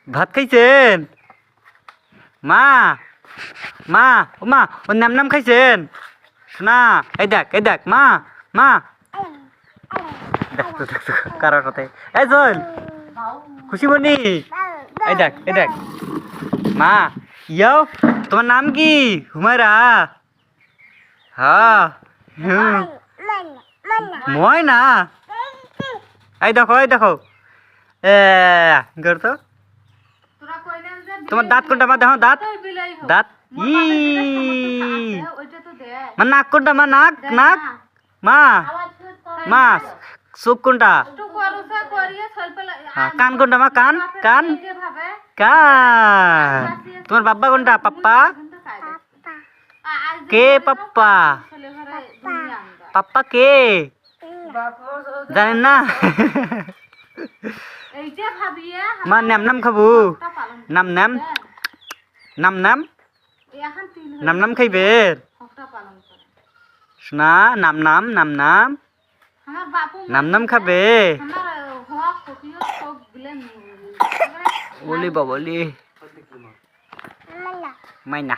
ভাত খাইছেন? মা মা ও মা ওর নাম খাইছেন? শোনা এই দেখ মা মা দেখতো কারোর কথায় এই চল খুশি বনি এই দেখ মা ইয়াও তোমার নাম কি? হুমায়রা? হ্যাঁ ময়না এই দেখো গর তো তোমার দাঁত কোনটা মা? দেখো দাঁত ই মা নাক কোনটা মা? নাক মা মা চোখ কোনটা? কান কোনটা মা? কান তোমার বাবা কোনটা? পাপ্পা কে? পাপ্পা কে জানেন না? মা নাম খাবো? নাম খাইবে শোনা? নাম খাবে? ওলি বাবলি মাইনা